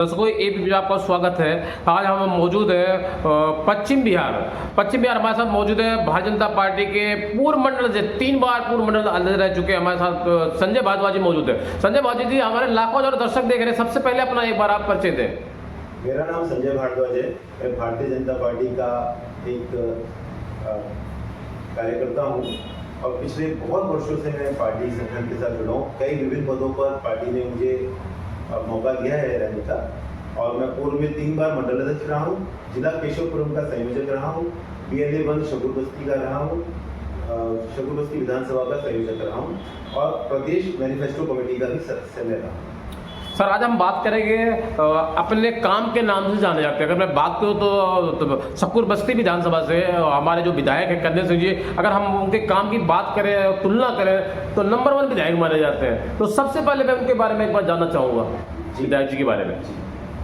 दर्शकों एक भी आपका स्वागत है। आज हम मौजूद है पश्चिम बिहार हमारे साथ मौजूद है भारतीय जनता पार्टी के पूर्व मंडल से 3 बार पूर्व मंडल अध्यक्ष रह चुके हमारे साथ संजय भारद्वाज जी मौजूद है। संजय भारद्वाज जी, हमारे लाखों हजार दर्शक देख रहे हैं, सबसे पहले अपना एक बार आप परिचय दें। मेरा नाम संजय भारद्वाज है। मैं भारतीय जनता पार्टी का एक कार्यकर्ता हूँ और पिछले बहुत वर्षों से मैं पार्टी संगठन के साथ जुड़ा हूँ। कई विभिन्न पदों पर पार्टी ने मुझे मौका दिया है रहने का और मैं पूर्व में 3 बार मंडल अध्यक्ष रहा हूँ, जिला केशवपुरम का संयोजक रहा हूँ, BLA 1 शकुरबस्ती का रहा हूँ, शकुरबस्ती विधानसभा का संयोजक रहा हूँ और प्रदेश मैनिफेस्टो कमेटी का भी सदस्य मैं रहा हूँ। सर, आज हम बात करेंगे अपने काम के नाम से जाने जाते हैं। अगर मैं बात करूं तो शकुरबस्ती विधानसभा से हमारे जो विधायक हैं कन्हैया सिंह जी, अगर हम उनके काम की बात करें, तुलना करें तो नंबर 1 विधायक माने जाते हैं। तो सबसे पहले मैं उनके बारे में एक बार जानना चाहूँगा, विधायक जी के बारे में।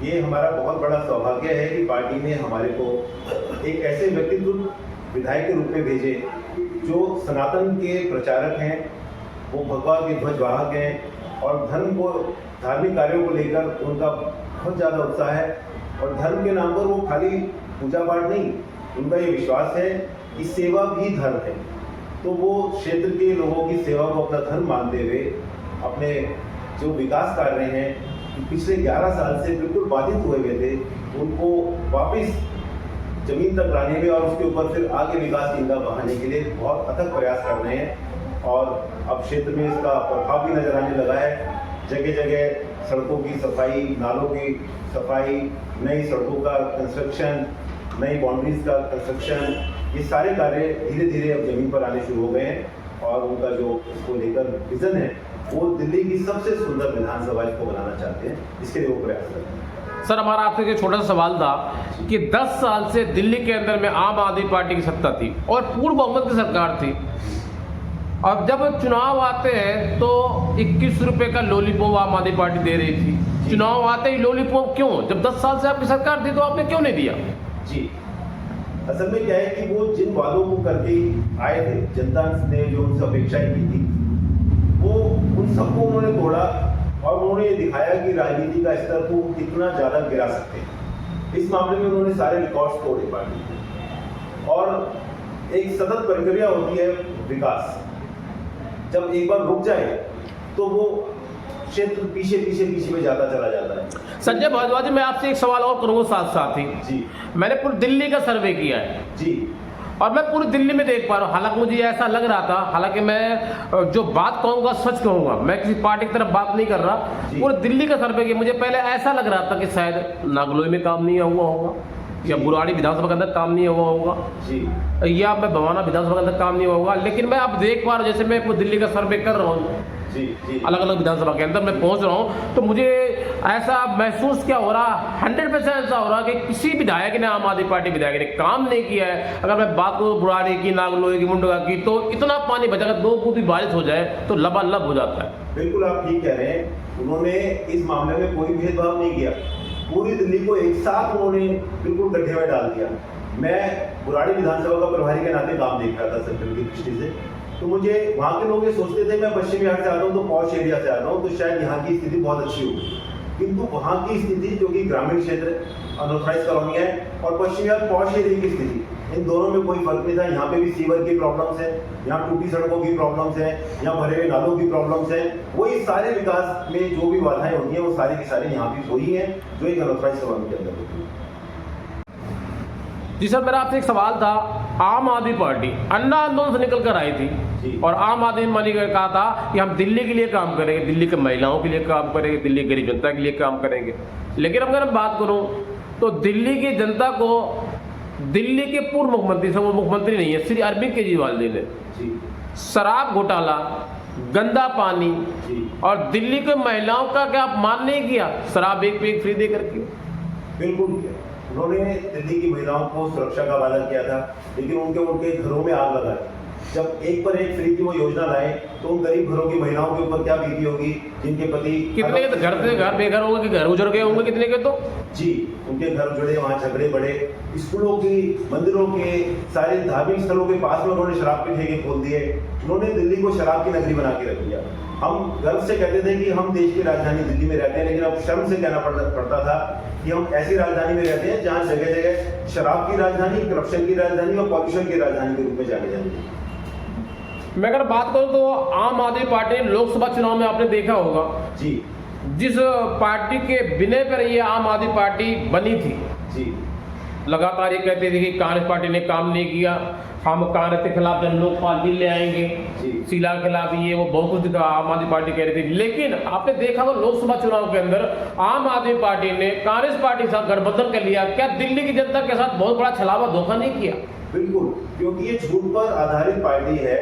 ये हमारा बहुत बड़ा सौभाग्य है कि पार्टी ने हमारे को एक ऐसे व्यक्तित्व विधायक के रूप में भेजे जो सनातन के प्रचारक हैं, वो भगवा के ध्वजवाहक हैं और धर्म को, धार्मिक कार्यों को लेकर उनका बहुत ज़्यादा उत्साह है और धर्म के नाम पर वो खाली पूजा पाठ नहीं, उनका ये विश्वास है कि सेवा भी धर्म है। तो वो क्षेत्र के लोगों की सेवा को अपना धर्म मानते हुए अपने जो विकास कार्य हैं पिछले 11 साल से बिल्कुल बाधित हुए थे, उनको वापस जमीन तक लाने में और उसके ऊपर फिर आगे विकास की इनका बढ़ाने के लिए बहुत अथक प्रयास कर रहे हैं और अब क्षेत्र में इसका प्रभाव भी नजर आने लगा है। जगह जगह सड़कों की सफाई, नालों की सफाई, नई सड़कों का कंस्ट्रक्शन, नई बाउंड्रीज का कंस्ट्रक्शन, ये सारे कार्य धीरे धीरे अब जमीन पर आने शुरू हो गए हैं और उनका जो इसको लेकर विजन है वो दिल्ली की सबसे सुंदर विधानसभा इसको बनाना चाहते हैं, इसके लिए वो प्रयास कर रहे हैं। सर, हमारा आपसे एक छोटा सा सवाल था कि 10 साल से दिल्ली के अंदर में आम आदमी पार्टी की सत्ता थी और पूर्ण बहुमत की सरकार थी। अब जब चुनाव आते हैं तो 21 रुपए का लॉलीपॉप आम आदमी पार्टी दे रही थी। चुनाव आते ही लॉलीपॉप क्यों? जब 10 साल से आपकी सरकार थी तो आपने क्यों नहीं दिया? जी, असल में क्या है कि वो जिन वादों को करके आए थे, जनता ने जो उनसे अपेक्षाएं की थी वो उन सबको उन्होंने तोड़ा और उन्होंने ये दिखाया कि राजनीति का स्तर को कितना ज़्यादा गिरा सकते हैं। इस मामले में उन्होंने सारे रिकॉर्ड्स तोड़े पार्टी के और एक सतत प्रक्रिया होती है विकास। जब एक बार रुक जाए तो वो क्षेत्र पीछे में जाता चला जाता है। संजय भारद्वाज जी, मैं आपसे एक सवाल और करूंगा साथ साथ ही। जी, मैंने पूरी दिल्ली का सर्वे किया है जी और मैं पूरी दिल्ली में देख पा रहा हूँ। हालांकि मुझे ऐसा लग रहा था, हालांकि मैं जो बात कहूँगा सच कहूँगा, मैं किसी पार्टी की तरफ बात नहीं कर रहा। पूरी दिल्ली का सर्वे किया, मुझे पहले ऐसा लग रहा था कि शायद नागलोई में काम नहीं हुआ होगा या बुराड़ी विधानसभा के अंदर काम नहीं हुआ होगा जी, या मैं भवाना विधानसभा के अंदर काम नहीं हुआ होगा। लेकिन मैं अब देख पा रहा हूँ, जैसे मैं पूरी दिल्ली का सर्वे कर रहा हूँ, अलग अलग विधानसभा के अंदर मैं पहुंच रहा हूं, तो मुझे ऐसा महसूस क्या हो रहा, 100% ऐसा हो रहा कि किसी विधायक ने, आम आदमी पार्टी विधायक ने काम नहीं किया है। अगर मैं बात करूं बुराड़ी की, नागलोई की, मुंडगा की, तो इतना पानी बचा, अगर 2 बूंद भी बारिश हो जाए तो लबालब हो जाता है। बिल्कुल आप ठीक कह रहे हैं। उन्होंने इस मामले में कोई भेदभाव नहीं किया, पूरी दिल्ली को एक साथ उन्होंने बिल्कुल गड्ढे में डाल दिया। मैं बुराड़ी विधानसभा का प्रभारी के नाते काम देख रहा था सेंट्रल की दृष्टि से, तो मुझे वहाँ के लोग ये सोचते थे मैं पश्चिम बिहार से आता हूँ तो पॉश एरिया से आता हूँ तो शायद यहाँ की स्थिति बहुत अच्छी होगी, किंतु वहाँ की स्थिति जो कि ग्रामीण क्षेत्र, अनऑथराइज्ड कॉलोनी है, और पश्चिम बिहार पॉश एरिया की स्थिति, इन दोनों में कोई फर्क नहीं था। यहाँ पे भी सीवर की प्रॉब्लम्स है, यहाँ टूटी सड़कों की प्रॉब्लम्स है, यहाँ भरे हुए नालों की प्रॉब्लम्स है। वही सारे विकास में जो भी बाधाएं होती हैं वो सारी की सारी यहाँ भी वही है जो एक अनऑथराइज्ड कॉलोनी के अंदर होती है। जी सर, मेरा आपसे एक सवाल था। आम आदमी पार्टी अन्ना आंदोलन से निकल कर आई थी और आम आदमी पार्टी ने कहा था कि हम दिल्ली के लिए काम करेंगे, दिल्ली के महिलाओं के लिए काम करेंगे, दिल्ली की गरीब जनता के लिए काम करेंगे। लेकिन अगर मैं बात करूं तो दिल्ली की जनता को दिल्ली के पूर्व मुख्यमंत्री से, वो मुख्यमंत्री नहीं है, श्री अरविंद केजरीवाल जी ने शराब घोटाला, गंदा पानी और दिल्ली के महिलाओं का क्या अपमान नहीं किया शराब एक पे एक फ्री दे करके? बिल्कुल किया। उन्होंने दिल्ली की महिलाओं को सुरक्षा का वादा किया था, लेकिन उनके घरों में आग लगा दी। जब एक पर एक फ्री की वो योजना लाए तो उन गरीब घरों की महिलाओं के ऊपर क्या बीती होगी, जिनके पति कितने के तो घर से घर बेघर होंगे कि घर उजड़ गए होंगे कितने के तो। जी, उनके घर उजड़े, वहाँ झगड़े बढ़े, स्कूलों की, मंदिरों के, सारे धार्मिक स्थलों के पास में उन्होंने शराब के ठेके खोल दिए। उन्होंने दिल्ली को शराब की नगरी बना के रख दिया। हम गर्व से कहते थे कि हम देश की राजधानी दिल्ली में रहते हैं, लेकिन अब शर्म से कहना पड़ता था कि हम ऐसी राजधानी में रहते हैं जहाँ जगह जगह शराब की राजधानी, करप्शन की राजधानी और पॉल्यूशन की राजधानी के रूप में जानी जाती है। मैं अगर बात करूं तो आम आदमी पार्टी लोकसभा चुनाव में आपने देखा होगा जी, जिस पार्टी के विनय पर ये आम आदमी पार्टी बनी थी, जी, लगातार ये कहते थे कि कांग्रेस पार्टी ने काम नहीं किया, हम कांग्रेस के खिलाफ जन लोकपाल बिल ले आएंगे, शीला के खिलाफ ये वो बहुत कुछ आम आदमी पार्टी कह रही थी। लेकिन आपने देखा वो लोकसभा चुनाव के अंदर आम आदमी पार्टी ने कांग्रेस पार्टी के साथ गठबंधन कर लिया। क्या दिल्ली की जनता के साथ बहुत बड़ा छलावा धोखा नहीं किया? बिल्कुल, क्योंकि ये झूठ पर आधारित पार्टी है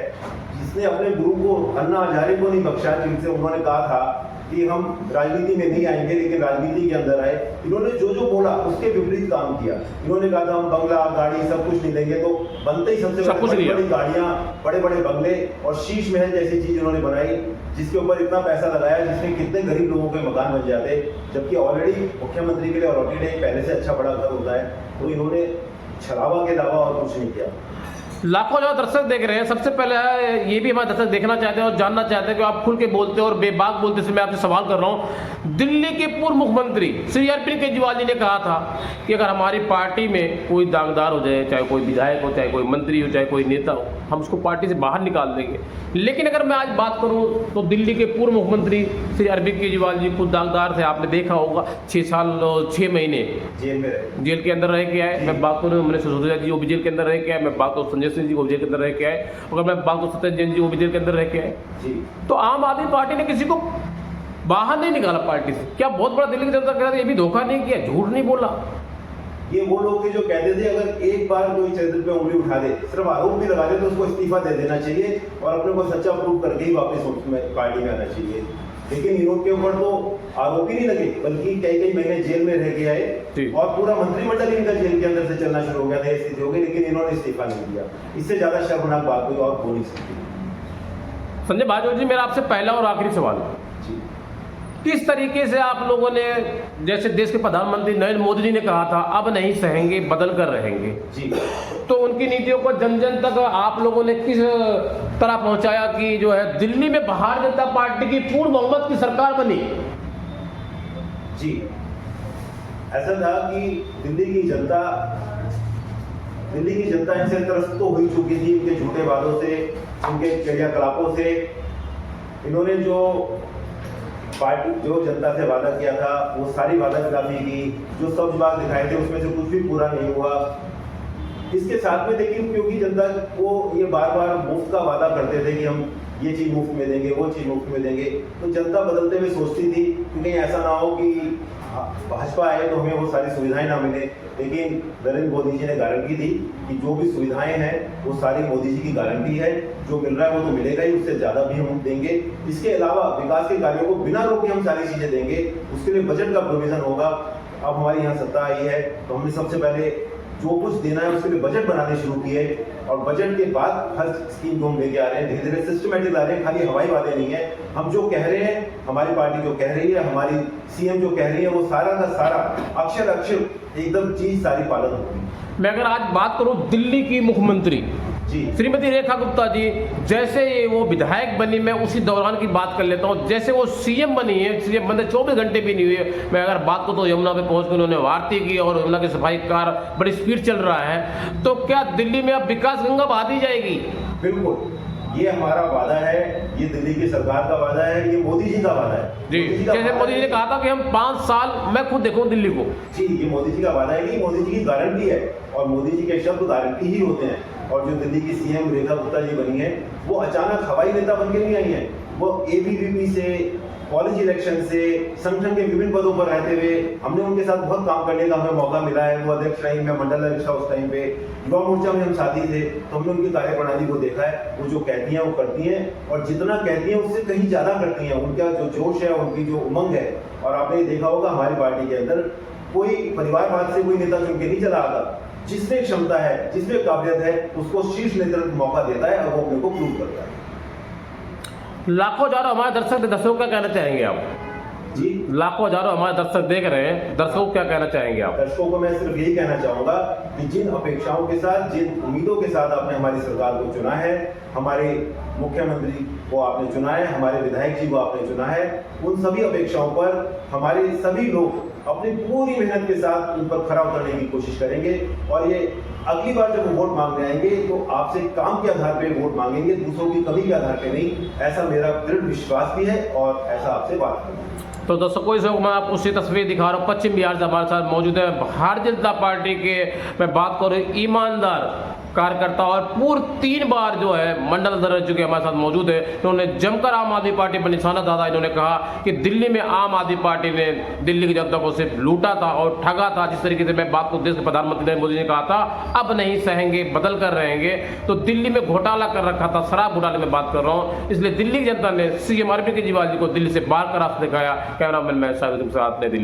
जिसने अपने गुरु को, अन्ना हजारे को नहीं बख्शा, जिनसे उन्होंने कहा था कि हम राजनीति में नहीं आएंगे लेकिन राजनीति के अंदर आए। इन्होंने जो जो बोला उसके विपरीत काम किया। इन्होंने कहा था हम बंगला, गाड़ी सब कुछ नहीं देंगे, तो बनते ही सबसे बड़ी बड़ी गाड़ियां, बड़े बड़े बंगले और शीश महल जैसी चीज इन्होंने बनाई, जिसके ऊपर इतना पैसा लगाया जिसमें कितने गरीब लोगों के मकान बन जाते, जबकि ऑलरेडी मुख्यमंत्री के लिए अलॉटेड एक पहले से अच्छा बड़ा घर होता है। तो इन्होंने छलावा के अलावा और कुछ नहीं किया। लाखों जो दर्शक देख रहे हैं, सबसे पहले ये भी हमारे दर्शक देखना चाहते हैं और जानना चाहते हैं कि आप खुल के बोलते हो और बेबाक बोलते हैं। मैं आपसे सवाल कर रहा हूँ, दिल्ली के पूर्व मुख्यमंत्री श्री अरविंद केजरीवाल जी ने कहा था कि अगर हमारी पार्टी में कोई दागदार हो जाए, चाहे कोई विधायक हो, चाहे कोई मंत्री हो, चाहे कोई नेता हो, हम उसको पार्टी से बाहर निकाल देंगे। लेकिन अगर मैं आज बात करूं तो दिल्ली के पूर्व मुख्यमंत्री श्री अरविंद केजरीवाल जी खुद दागदार थे। आपने देखा होगा 6 साल 6 महीने जेल के अंदर रह के आए। मैं बात करूँ मनीष सिसोदिया जी, वो भी जेल के अंदर रह के आए। मैं बात करूँ संजय सिंह जी, वो जेल के अंदर रह के आए। अगर मैं बात करूँ सत्येंद्र जैन जी, वो भी जेल के अंदर रह के आए। तो आम आदमी पार्टी ने किसी को बाहर नहीं निकाला पार्टी से। क्या बहुत बड़ा दिल्ली की जनता कह रहा था, ये भी धोखा नहीं किया, झूठ नहीं बोला? ये वो लोग जो कहते थे अगर एक बार कोई चरित्र पे उंगली उठा दे, सिर्फ आरोप भी लगा दे, तो उसको इस्तीफा दे देना चाहिए और अपने को सच्चा प्रूव करके ही वापस पार्टी में आना चाहिए। लेकिन इनके ऊपर तो आरोप ही नहीं लगे, बल्कि कई महीने जेल में रह के आए और पूरा मंत्रिमंडल इनका जेल के अंदर से चलना शुरू हो गया था, स्थिति हो गई, लेकिन इन्होंने इस्तीफा नहीं दिया। इससे ज्यादा शर्मनाक बात कोई और हो नहीं सकती। संजय भाजपा जी, मेरा आपसे पहला और आखिरी सवाल, किस तरीके से आप लोगों ने, जैसे देश के प्रधानमंत्री नरेंद्र मोदी जी ने कहा था अब नहीं सहेंगे, बदल कर रहेंगे जी, तो उनकी नीतियों को जन जन तक आप लोगों ने किस तरह पहुंचाया कि जो है दिल्ली में भारतीय जनता पार्टी की पूर्ण बहुमत की सरकार बनी? जी, ऐसा था कि दिल्ली की जनता इनसे त्रस्त तो हो चुकी थी, इनके झूठे वादों से, उनके क्रियाकलापों से। इन्होंने जो जनता से वादा किया था वो सारी वादा खिलाफी की, जो सब बात दिखाए थे उसमें से कुछ भी पूरा नहीं हुआ। इसके साथ में लेकिन क्योंकि जनता को ये बार बार मुफ्त का वादा करते थे कि हम ये चीज मुफ्त में देंगे, वो चीज मुफ्त में देंगे, तो जनता बदलते हुए सोचती थी कि कहीं ऐसा ना हो कि भाजपा आए तो हमें वो सारी सुविधाएं ना मिले। लेकिन नरेंद्र मोदी जी ने गारंटी दी कि जो भी सुविधाएं हैं वो सारी मोदी जी की गारंटी है, जो मिल रहा है वो तो मिलेगा ही, उससे ज्यादा भी हम देंगे। इसके अलावा विकास के कार्यों को बिना रोके हम सारी चीजें देंगे, उसके लिए बजट का प्रोविजन होगा। अब हमारी यहाँ सत्ता आई है तो हमने सबसे पहले जो कुछ देना है उसके लिए बजट बनाने शुरू किए और बजट के बाद हर स्कीम को हम लेके आ रहे हैं, धीरे धीरे सिस्टमेटिक ला रहे हैं। खाली हवाई वादे नहीं है, हम जो कह रहे हैं, हमारी पार्टी जो कह रही है, हमारी सीएम जो कह रही है, वो सारा का सारा अक्षर अक्षर एकदम चीज सारी पालन होगी। मैं अगर आज बात करूं दिल्ली की मुख्यमंत्री श्रीमती रेखा गुप्ता जी, जैसे वो विधायक बनी, मैं उसी दौरान की बात कर लेता हूँ, जैसे वो सीएम बनी है, सीएम बने 24 घंटे भी नहीं हुए। मैं अगर बात करूँ तो यमुना पे पहुँच कर उन्होंने आरती की और यमुना की सफाई कार्य बड़ी स्पीड चल रहा है। तो क्या दिल्ली में अब विकास गंगा बहा दी जाएगी? बिल्कुल, ये हमारा वादा है, ये दिल्ली की सरकार का वादा है, ये मोदी जी का वादा है जी। जैसे मोदी जी ने कहा था कि हम 5 साल, मैं खुद देखूं दिल्ली को जी, ये मोदी जी का वादा है कि मोदी जी की गारंटी है और मोदी जी के शब्द गारंटी ही होते हैं। और जो दिल्ली की सीएम रेखा गुप्ता जी बनी है वो अचानक हवाई नेता बन के नहीं आई है, वो एबीवीपी से, कॉलेज इलेक्शन से, संगठन के विभिन्न पदों पर रहते हुए हमने उनके साथ बहुत काम करने का हमें मौका मिला है। वो अध्यक्ष रही, मैं मंडल अध्यक्ष था उस टाइम पे, युवा मोर्चा में हम साथी थे, तो हमने उनकी कार्यप्रणाली को देखा है। वो जो कहती हैं वो करती हैं और जितना कहती हैं उससे कहीं ज्यादा करती हैं। उनका जो जोश है, उनकी जो उमंग है, और आपने देखा होगा हमारी पार्टी के अंदर कोई परिवारवाद से कोई नेता चुन के नहीं चला आता। जिसमें क्षमता है, जिसमें काबिलियत है, उसको शीर्ष नेतृत्व मौका देता है और वो अपने को प्रूव करता है। लाखों हजारों हमारे दर्शकों को क्या कहना चाहेंगे आप? जी, लाखों हजारों हमारे दर्शक देख रहे हैं, दर्शकों को क्या कहना चाहेंगे आप? दर्शकों को मैं सिर्फ यही कहना चाहूंगा कि जिन अपेक्षाओं के साथ, जिन उम्मीदों के साथ आपने हमारी सरकार को चुना है, हमारे मुख्यमंत्री को आपने चुना है, हमारे विधायक जी को आपने चुना है, उन सभी अपेक्षाओं पर हमारे सभी लोग अपनी पूरी मेहनत के साथ उन पर खरा उतरने की कोशिश करेंगे और ये अगली बार जब वो वोट मांगने आएंगे तो आपसे काम के आधार पर वोट मांगेंगे, दूसरों की कमी के आधार पर नहीं। ऐसा मेरा दृढ़ विश्वास भी है और ऐसा आपसे बात करूंगा। तो दर्शकों इस वक्त मैं आपको उसकी तस्वीर दिखा रहा हूँ। पश्चिम बिहार से हमारे साथ मौजूद है भारतीय जनता पार्टी के, मैं बात करूँ, ईमानदार कार्यकर्ता और पूर्व 3 बार जो है मंडल अध्यक्ष रह चुके हमारे साथ मौजूद है। इन्होंने जमकर आम आदमी पार्टी पर निशाना साधा। इन्होंने कहा कि दिल्ली में आम आदमी पार्टी ने दिल्ली की जनता को सिर्फ लूटा था और ठगा था। जिस तरीके से मैं बात को देश के प्रधानमंत्री नरेंद्र मोदी ने कहा था, अब नहीं सहेंगे, बदल कर रहेंगे। तो दिल्ली में घोटाला कर रखा था, शराब घोटाले में बात कर रहा हूँ। इसलिए दिल्ली की जनता ने सीएम अरविंद केजरीवाल जी को दिल्ली से बाहर का रास्ता दिखाया। कैमरामैन मैं शाहिद के साथ दिल्ली।